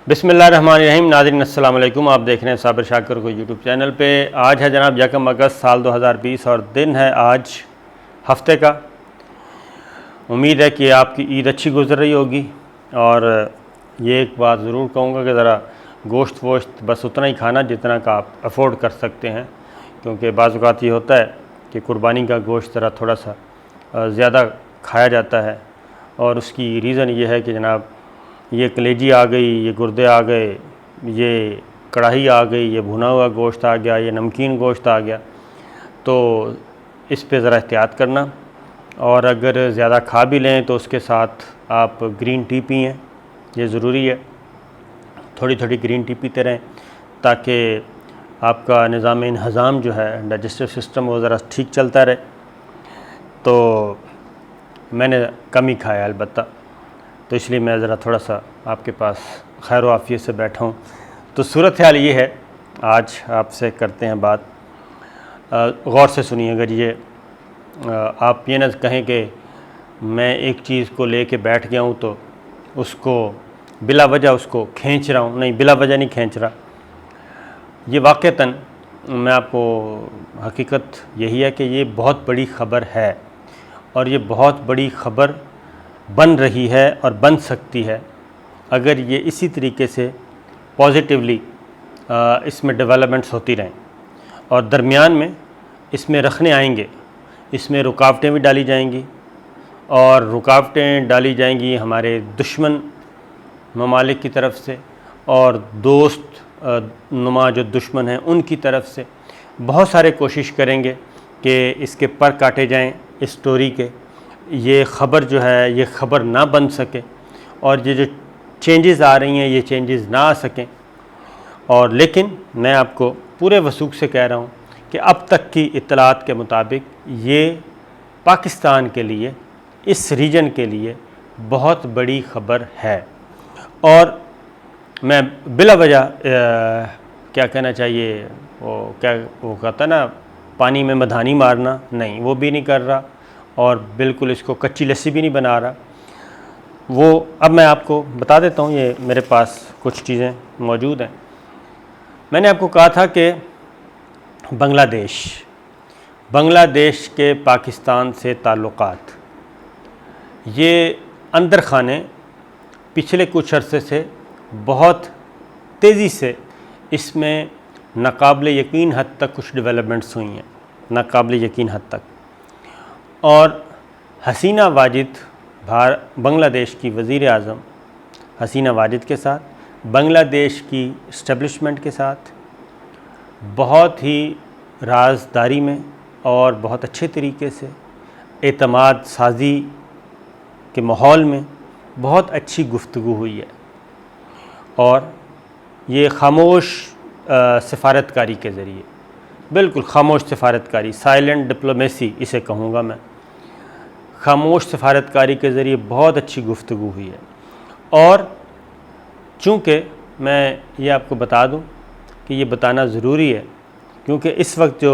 बिस्मिल्लाहिर्रहमानिर्रहीम। नाज़रीन अस्सलाम वालेकुम। आप देख रहे हैं साबिर शाकिर को यूट्यूब चैनल पे। आज है जनाब 1 अगस्त साल 2020 और दिन है आज हफ्ते का। उम्मीद है कि आपकी ईद अच्छी गुजर रही होगी। और ये एक बात ज़रूर कहूँगा कि ज़रा गोश्त वोश्त बस उतना ही खाना जितना का आप अफोर्ड कर सकते हैं, क्योंकि बाज़ औक़ात ये होता है कि कुर्बानी का गोश्त ज़रा थोड़ा सा ज़्यादा खाया जाता है। और उसकी रीज़न ये है कि जनाब ये कलेजी आ गई, ये गुर्दे आ गए, ये कढ़ाई आ गई, ये भुना हुआ गोश्त आ गया, ये नमकीन गोश्त आ गया, तो इस पे ज़रा एहतियात करना। और अगर ज़्यादा खा भी लें तो उसके साथ आप ग्रीन टी पिएँ, ये ज़रूरी है। थोड़ी थोड़ी ग्रीन टी पीते रहें ताकि आपका निज़ाम हज़ाम जो है, डाइजेस्टिव सिस्टम, वो ज़रा ठीक चलता रहे। तो मैंने कम ही खाया अलबत्ता, तो इसलिए मैं ज़रा थोड़ा सा आपके पास खैर व आफ़ियत से बैठा हूँ। तो सूरत हाल ये है, आज आपसे करते हैं बात। गौर से सुनिए। अगर ये आप ये न कहें कि मैं एक चीज़ को लेके बैठ गया हूँ तो उसको बिला वजह उसको खींच रहा हूँ। नहीं, बिला वजह नहीं खींच रहा। ये वाक़तन मैं आपको हकीकत यही है कि ये बहुत बड़ी ख़बर है और ये बहुत बड़ी ख़बर बन रही है और बन सकती है अगर ये इसी तरीके से पॉजिटिवली इसमें डेवलपमेंट्स होती रहें। और दरमियान में इसमें रखने आएंगे, इसमें रुकावटें भी डाली जाएंगी और रुकावटें डाली जाएंगी हमारे दुश्मन ममालिक की तरफ से और दोस्त नुमा जो दुश्मन हैं उनकी तरफ से। बहुत सारे कोशिश करेंगे कि इसके पर काटे जाएं इस स्टोरी के, ये ख़बर जो है ये ख़बर ना बन सके और ये जो चेंजेस आ रही हैं ये चेंजेस ना आ सकें। और लेकिन मैं आपको पूरे वसूख से कह रहा हूँ कि अब तक की इत्तलात के मुताबिक ये पाकिस्तान के लिए, इस रीजन के लिए बहुत बड़ी ख़बर है। और मैं बिला वजह क्या कहना चाहिए, वो कहता ना पानी में मधानी मारना, नहीं, वो भी नहीं कर रहा और बिल्कुल इसको कच्ची लस्सी भी नहीं बना रहा। वो अब मैं आपको बता देता हूँ, ये मेरे पास कुछ चीज़ें मौजूद हैं। मैंने आपको कहा था कि बांग्लादेश के पाकिस्तान से ताल्लुक़ात, ये अंदर खाने पिछले कुछ अरसे से बहुत तेज़ी से इसमें नाकाबिले यकीन हद तक कुछ डेवलपमेंट्स हुई हैं, नाकाबिले यकीन हद तक। और हसीना वाजिद बांग्लादेश की वज़ीर आज़म हसीना वाजिद के साथ, बांग्लादेश की इस्टेब्लिशमेंट के साथ बहुत ही राज़दारी में और बहुत अच्छे तरीके से एतमाद साज़ी के माहौल में बहुत अच्छी गुफ्तगू हुई है। और ये खामोश सफारतकारी के ज़रिए, बिल्कुल खामोश सफारतकारी, साइलेंट डिप्लोमेसी इसे कहूँगा मैं, खामोश सफारतकारी के ज़रिए बहुत अच्छी गुफ्तगू हुई है। और चूँकि मैं ये आपको बता दूँ कि ये बताना ज़रूरी है, क्योंकि इस वक्त जो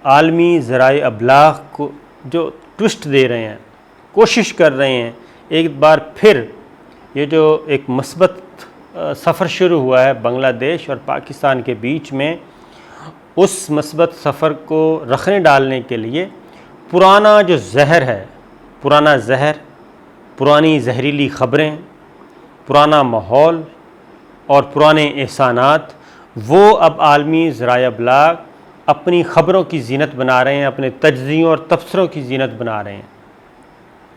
आलमी ज़राए अबलाग को जो ट्विस्ट दे रहे हैं, कोशिश कर रहे हैं एक बार फिर ये जो एक मस्बत सफ़र शुरू हुआ है बांग्लादेश और पाकिस्तान के बीच में, उस मस्बत सफ़र को रखने डालने के लिए पुराना जो जहर है, पुराना जहर, पुरानी जहरीली ख़बरें, पुराना माहौल और पुराने एहसानात, वो अब आलमी ज़राए अबलाग अपनी ख़बरों की ज़ीनत बना रहे हैं, अपने तज्ज़ियों और तबसरों की ज़ीनत बना रहे हैं।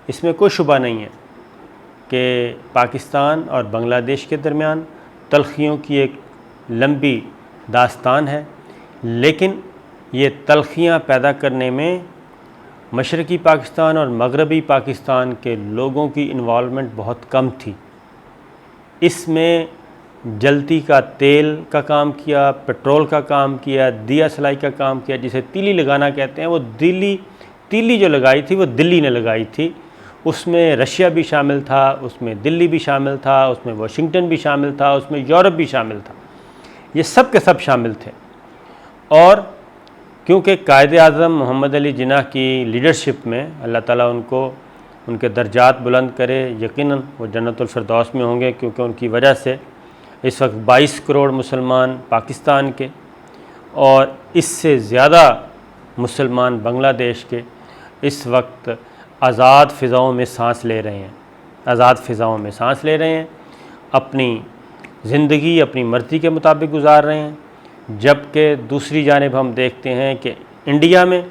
इसमें कोई शुबा नहीं है कि पाकिस्तान और बांग्लादेश के दरमियान तलख़ियों की एक लंबी दास्तान है, लेकिन ये तलख़ियाँ पैदा करने में मशरक़ी पाकिस्तान और मगरबी पाकिस्तान के लोगों की इन्वॉल्वमेंट बहुत कम थी। इसमें जलती का तेल का काम किया, पेट्रोल का काम किया, दिया सलाई का काम किया, जिसे तीली लगाना कहते हैं। वो तीली जो लगाई थी वो दिल्ली ने लगाई थी। उसमें रशिया भी शामिल था, उसमें दिल्ली भी शामिल था, उसमें वाशिंगटन भी शामिल था, उसमें यूरोप भी शामिल था। ये सब के सब शामिल थे। और क्योंकि कायद आज़म मोहम्मद अली जिन्ना की लीडरशिप में अल्लाह ताला उनको उनके दर्जात बुलंद करे। यकीनन वो जन्नतुल फिरदौस में होंगे, क्योंकि उनकी वजह से इस वक्त 22 करोड़ मुसलमान पाकिस्तान के और इससे ज़्यादा मुसलमान बांग्लादेश के इस वक्त आज़ाद फ़िज़ाओं में सांस ले रहे हैं, आज़ाद फ़िज़ाओं में सांस ले रहे हैं, अपनी ज़िंदगी अपनी मर्ज़ी के मुताबिक गुजार रहे हैं। जबकि दूसरी जानिब हम देखते हैं कि इंडिया में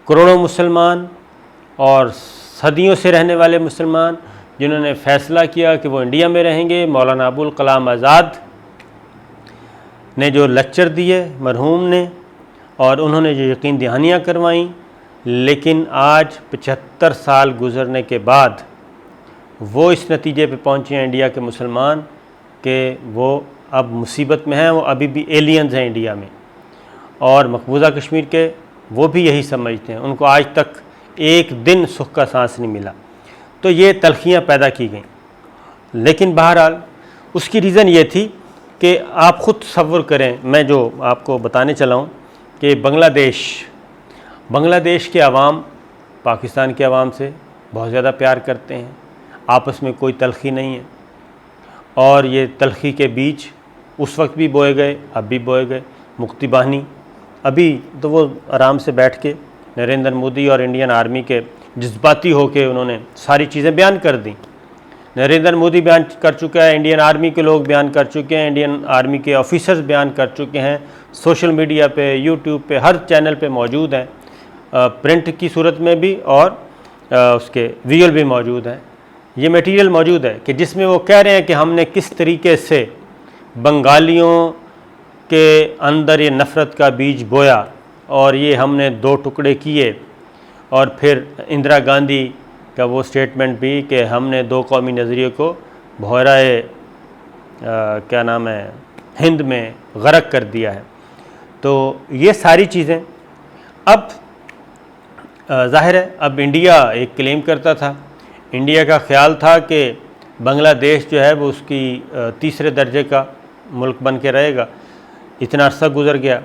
करोड़ों मुसलमान और सदियों से रहने वाले मुसलमान जिन्होंने फ़ैसला किया कि वो इंडिया में रहेंगे, मौलाना अबुल कलाम आज़ाद ने जो लेक्चर दिए मरहूम ने, और उन्होंने जो यकीन दहानियाँ करवाईं, लेकिन आज 75 साल गुज़रने के बाद वो इस नतीजे पे पहुँचे हैं इंडिया के मुसलमान कि वो अब मुसीबत में हैं, वो अभी भी एलियंस हैं इंडिया में। और मकबूजा कश्मीर के वो भी यही समझते हैं, उनको आज तक एक दिन सुख का सांस नहीं मिला। तो ये तलखियाँ पैदा की गईं। लेकिन बहरहाल उसकी रीज़न ये थी कि आप ख़ुद तसव्वुर करें, मैं जो आपको बताने चला हूँ कि बांग्लादेश के अवाम पाकिस्तान के अवाम से बहुत ज़्यादा प्यार करते हैं, आपस में कोई तलखी नहीं है। और ये तलखी के बीज उस वक्त भी बोए गए, अब भी बोए गए। मुक्ति बाहिनी अभी तो वो आराम से बैठ के नरेंद्र मोदी और इंडियन आर्मी के जज्बाती होके उन्होंने सारी चीज़ें बयान कर दी। नरेंद्र मोदी बयान कर चुका है, इंडियन आर्मी के लोग बयान कर चुके हैं, इंडियन आर्मी के ऑफिसर्स बयान कर चुके हैं, सोशल मीडिया पे, यूट्यूब पे, हर चैनल पे मौजूद हैं, प्रिंट की सूरत में भी और उसके विजुअल भी मौजूद हैं। ये मटेरियल मौजूद है कि जिसमें वो कह रहे हैं कि हमने किस तरीके से बंगालियों के अंदर ये नफ़रत का बीज बोया और ये हमने 2 टुकड़े किए। और फिर इंदिरा गांधी का वो स्टेटमेंट भी कि हमने 2 कौमी नज़रिए को बहराए क्या नाम है हिंद में गर्क कर दिया है। तो ये सारी चीज़ें अब ज़ाहिर है, अब इंडिया एक क्लेम करता था, इंडिया का ख्याल था कि बांग्लादेश जो है वो उसकी तीसरे दर्जे का मुल्क बन के रहेगा। इतना अर्सा गुज़र गया,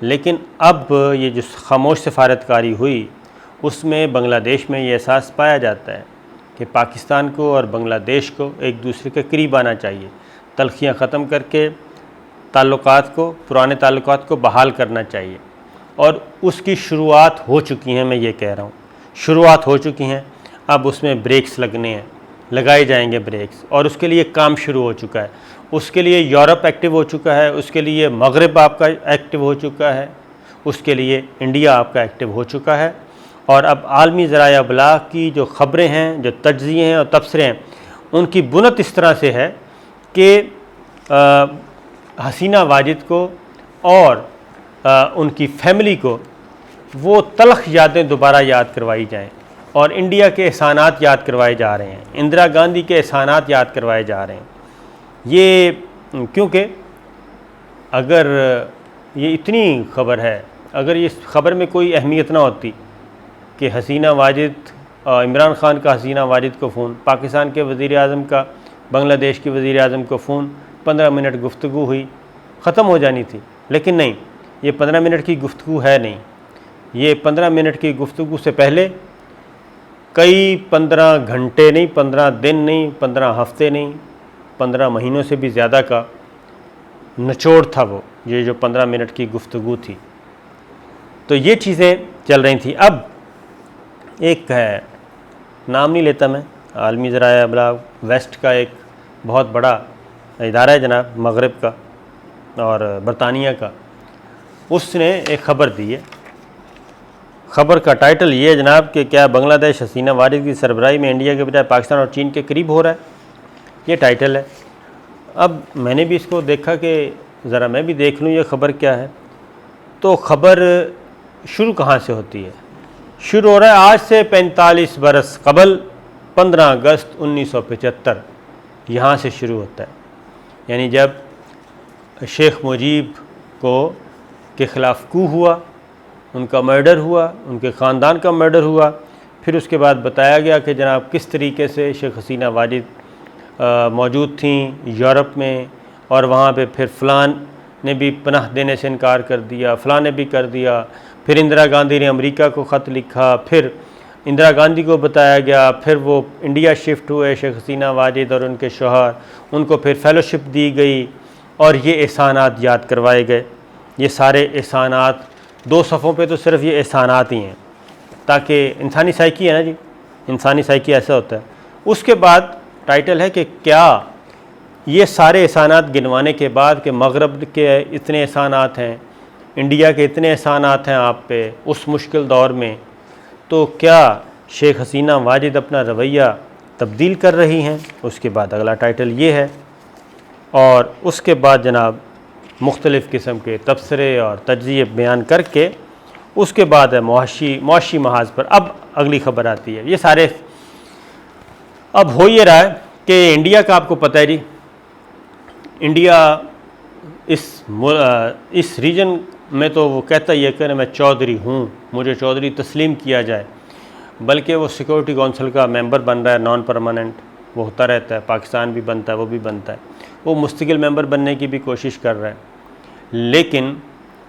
लेकिन अब ये जो खामोश सफारतकारी हुई उसमें बांग्लादेश में ये एहसास पाया जाता है कि पाकिस्तान को और बांग्लादेश को एक दूसरे के करीब आना चाहिए, तलखियाँ ख़त्म करके ताल्लुकात को, पुराने ताल्लुकात को बहाल करना चाहिए। और उसकी शुरुआत हो चुकी हैं, मैं ये कह रहा हूँ शुरुआत हो चुकी हैं। अब उसमें ब्रेक्स लगने हैं, लगाए जाएंगे ब्रेक्स, और उसके लिए काम शुरू हो चुका है। उसके लिए यूरोप एक्टिव हो चुका है, उसके लिए मगरिब आपका एक्टिव हो चुका है, उसके लिए इंडिया आपका एक्टिव हो चुका है। और अब आलमी ज़राया अबलाग की जो ख़बरें हैं, जो तज्ज़िये हैं और तबसरे हैं, उनकी बुनत इस तरह से है कि हसीना वाजिद को और उनकी फैमिली को वो तलख़ यादें दोबारा याद करवाई जाएं और इंडिया के एहसानात याद करवाए जा रहे हैं, इंदिरा गांधी के एहसानात याद करवाए जा रहे हैं। ये क्योंकि अगर ये इतनी ख़बर है, अगर इस ख़बर में कोई अहमियत ना होती कि हसीना वाजिद, इमरान ख़ान का हसीना वाजिद को फ़ोन, पाकिस्तान के वज़ीर आज़म का बांग्लादेश के वज़ीर आज़म को फ़ोन, 15 मिनट गुफ्तगू हुई, ख़त्म हो जानी थी। लेकिन नहीं, ये 15 मिनट की गुफ्तगू है नहीं। ये 15 मिनट की गुफ्तगू से पहले कई 15 घंटे नहीं, 15 दिन नहीं, 15 हफ्ते नहीं, 15 महीनों से भी ज़्यादा का निचोड़ था वो, ये जो 15 मिनट की गुफ्तगू थी। तो ये चीज़ें चल रही थी। अब एक है, नाम नहीं लेता मैं, आलमी ज़राया अबलाग वेस्ट का एक बहुत बड़ा इदारा है जनाब, मगरिब का और बरतानिया का, उसने एक ख़बर दी है। ख़बर का टाइटल ये है जनाब कि क्या बांग्लादेश हसीना वाजिद की सरबराही में इंडिया के बजाय पाकिस्तान और चीन के करीब हो रहा है, ये टाइटल है। अब मैंने भी इसको देखा कि ज़रा मैं भी देख लूँ ये ख़बर क्या है। तो ख़बर शुरू कहाँ से होती है? शुरू हो रहा है आज से 45 बरस कबल 15 अगस्त 1975, यहाँ से शुरू होता है। यानी जब शेख मुजीब के ख़िलाफ़ कू हुआ, उनका मर्डर हुआ, उनके ख़ानदान का मर्डर हुआ, फिर उसके बाद बताया गया कि जनाब किस तरीके से शेख हसीना वाजिद मौजूद थी यूरोप में, और वहाँ पे फिर फ़लान ने भी पनाह देने से इनकार कर दिया, फ़लान ने भी कर दिया, फिर इंदिरा गांधी ने अमेरिका को ख़त लिखा, फिर इंदिरा गांधी को बताया गया, फिर वो इंडिया शिफ्ट हुए शेख हसीना वाजिद और उनके शौहर, उनको फिर फेलोशिप दी गई और ये एहसानात याद करवाए गए। ये सारे एहसानात 2 सफ़ों पे तो सिर्फ ये एहसानात ही हैं, ताकि इंसानी साइकी है ना जी, इंसानी साइकी ऐसा होता है। उसके बाद टाइटल है कि क्या ये सारे एहसानात गिनवाने के बाद कि मगरब के इतने एहसानात हैं, इंडिया के इतने एहसानात हैं आप पे उस मुश्किल दौर में, तो क्या शेख हसीना वाजिद अपना रवैया तब्दील कर रही हैं? उसके बाद अगला टाइटल ये है। और उसके बाद जनाब मुख्तलिफ़ किस्म के तबसरे और तज्ज़िये बयान करके उसके बाद है मुआशी महाज पर। अब अगली ख़बर आती है। ये सारे अब हो ये रहा है कि इंडिया का आपको पता है जी, इंडिया इस रीजन में तो वो कहता ही है कि मैं चौधरी हूँ, मुझे चौधरी तस्लीम किया जाए, बल्कि वो सिक्योरिटी काउंसिल का मेंबर बन रहा है, नॉन परमानेंट वो होता रहता है। पाकिस्तान भी बनता है, वो भी बनता है, वो मुस्तकिल मेंबर बनने की भी कोशिश कर रहा है, लेकिन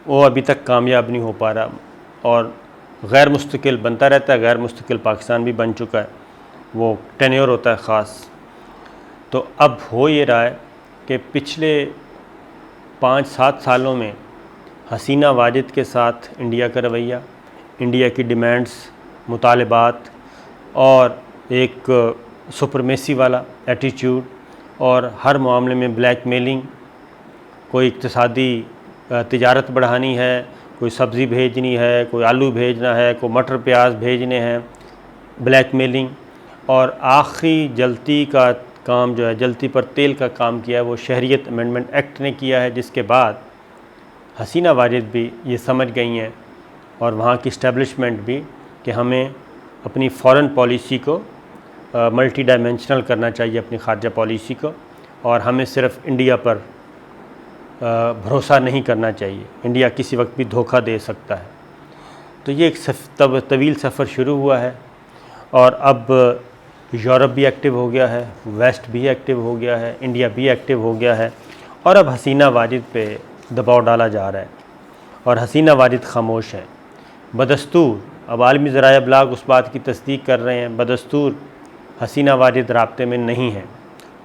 वो अभी तक कामयाब नहीं हो पा रहा और गैर मुस्तकिल बनता रहता है। गैर मुस्तकिल पाकिस्तान भी बन चुका है, वो टेन्योर होता है ख़ास। तो अब हो ये रहा है कि पिछले 5-7 सालों में हसीना वाजिद के साथ इंडिया का रवैया, इंडिया की डिमांड्स, मुतालबात और एक सुपरमेसी वाला एटीट्यूड और हर मामले में ब्लैकमेलिंग, कोई इक्तिसादी तिजारत बढ़ानी है, कोई सब्ज़ी भेजनी है, कोई आलू भेजना है, कोई मटर प्याज भेजने हैं, ब्लैकमेलिंग। और आखिरी जल्ती का काम जो है, जल्ती पर तेल का काम किया है वो शहरियत अमेंडमेंट एक्ट ने किया है, जिसके बाद हसीना वाजिद भी ये समझ गई हैं और वहाँ की इस्टेब्लिशमेंट भी कि हमें अपनी फ़ॉरेन पॉलिसी को मल्टी डायमेंशनल करना चाहिए, अपनी खारजा पॉलिसी को, और हमें सिर्फ इंडिया पर भरोसा नहीं करना चाहिए। इंडिया किसी वक्त भी धोखा दे सकता है। तो ये एक तवील सफ़र शुरू हुआ है और अब यूरोप भी एक्टिव हो गया है, वेस्ट भी एक्टिव हो गया है, इंडिया भी एक्टिव हो गया है और अब हसीना वाजिद पे दबाव डाला जा रहा है और हसीना वाजिद खामोश है। बदस्तूर अब आलमी ज़राए अबलाग उस बात की तस्दीक कर रहे हैं, बदस्तूर हसीना वाजिद राब्ते में नहीं है।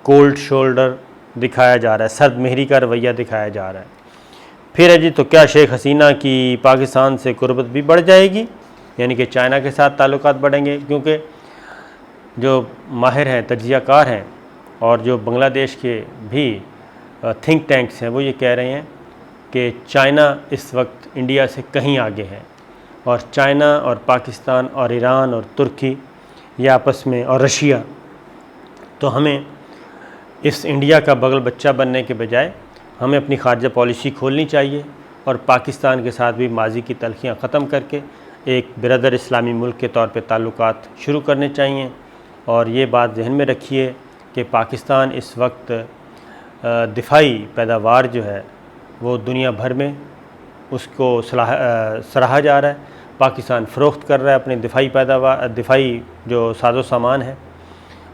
कोल्ड शोल्डर दिखाया जा रहा है, सर्द महरी का रवैया दिखाया जा रहा है। फिर है जी, तो क्या शेख हसीना की पाकिस्तान से कुर्बत भी बढ़ जाएगी, यानी कि चाइना के साथ ताल्लुकात बढ़ेंगे? क्योंकि जो माहिर हैं, तज्ज़ियाकार हैं और जो बांग्लादेश के भी थिंक टैंक्स हैं, वो ये कह रहे हैं कि चाइना इस वक्त इंडिया से कहीं आगे है और चाइना और पाकिस्तान और ईरान और तुर्की ये आपस में, और रशिया, तो हमें इस इंडिया का बगल बच्चा बनने के बजाय हमें अपनी खारजा पॉलिसी खोलनी चाहिए और पाकिस्तान के साथ भी माजी की तलखियाँ ख़त्म करके एक बिरदर इस्लामी मुल्क के तौर पे ताल्लुकात शुरू करने चाहिए। और ये बात जहन में रखिए कि पाकिस्तान इस वक्त दिफाई पैदावार जो है वो दुनिया भर में उसको सराहा जा रहा है। पाकिस्तान फ़रोख्त कर रहा है अपने दिफाई पैदावार, दिफाई जो साजो सामान है।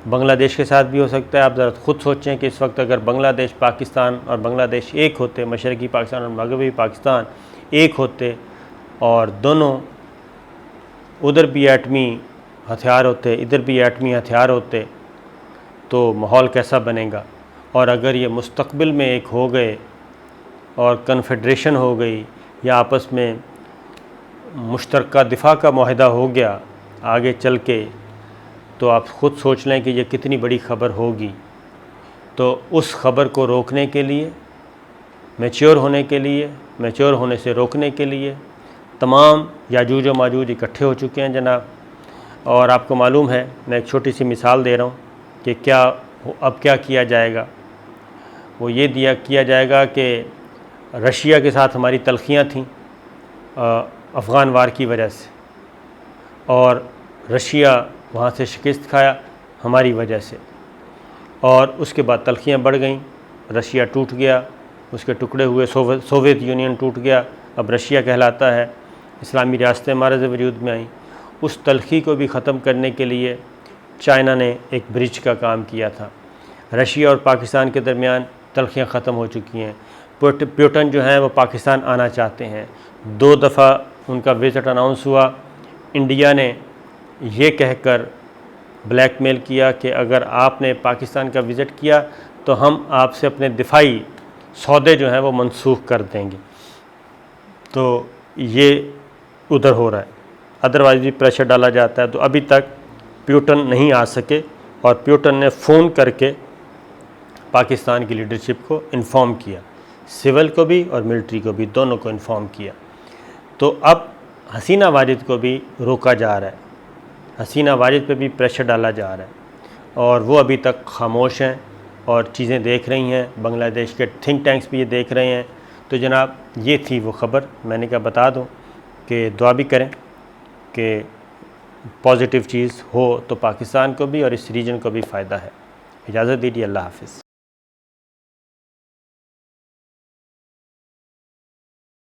बांग्लादेश के साथ भी हो सकता है। आप ज़रा ख़ुद सोचें कि इस वक्त अगर बांग्लादेश, पाकिस्तान और बांग्लादेश एक होते, मशरक़ी पाकिस्तान और मगरबी पाकिस्तान एक होते और दोनों उधर भी एटमी हथियार होते, इधर भी एटमी हथियार होते, तो माहौल कैसा बनेगा। और अगर ये मुस्तक़बिल में एक हो गए और कन्फेडरेशन हो गई या आपस में मुश्तरका दिफा का मुआहदा हो गया आगे चल के, तो आप ख़ुद सोच लें कि ये कितनी बड़ी ख़बर होगी। तो उस ख़बर को रोकने के लिए, मैच्योर होने के लिए, मैच्योर होने से रोकने के लिए तमाम याजूज व माजूज इकट्ठे हो चुके हैं जनाब। और आपको मालूम है, मैं एक छोटी सी मिसाल दे रहा हूँ कि अब क्या किया जाएगा। वो ये किया जाएगा कि रशिया के साथ हमारी तलखियाँ थीं अफ़गान वार की वजह से, और रशिया वहाँ से शिकस्त खाया हमारी वजह से, और उसके बाद तलखियाँ बढ़ गईं, रशिया टूट गया, उसके टुकड़े हुए, सोवियत यूनियन टूट गया, अब रशिया कहलाता है, इस्लामी रियासतें मारज़ वजूद में आईं। उस तलखी को भी ख़त्म करने के लिए चाइना ने एक ब्रिज का काम किया था। रशिया और पाकिस्तान के दरमियान तलखियाँ ख़त्म हो चुकी हैं। प्यूटन जो हैं वो पाकिस्तान आना चाहते हैं। 2 दफ़ा उनका विज़िट अनाउंस हुआ। इंडिया ने ये कहकर ब्लैकमेल किया कि अगर आपने पाकिस्तान का विज़िट किया तो हम आपसे अपने दिफाई सौदे जो हैं वो मनसूख कर देंगे। तो ये उधर हो रहा है, अदरवाइज़ भी प्रेशर डाला जाता है। तो अभी तक प्यूटन नहीं आ सके और प्यूटन ने फ़ोन करके पाकिस्तान की लीडरशिप को इन्फॉर्म किया, सिविल को भी और मिलिट्री को भी, दोनों को इन्फॉर्म किया। तो अब हसीना वाजिद को भी रोका जा रहा है, हसीना वाजिद पे भी प्रेशर डाला जा रहा है और वो अभी तक खामोश हैं और चीज़ें देख रही हैं। बांग्लादेश के थिंक टैंक्स भी ये देख रहे हैं। तो जनाब ये थी वो ख़बर, मैंने कहा बता दूं कि दुआ भी करें कि पॉजिटिव चीज़ हो तो पाकिस्तान को भी और इस रीजन को भी फ़ायदा है। इजाज़त दीजिए, अल्लाह हाफ़िज़।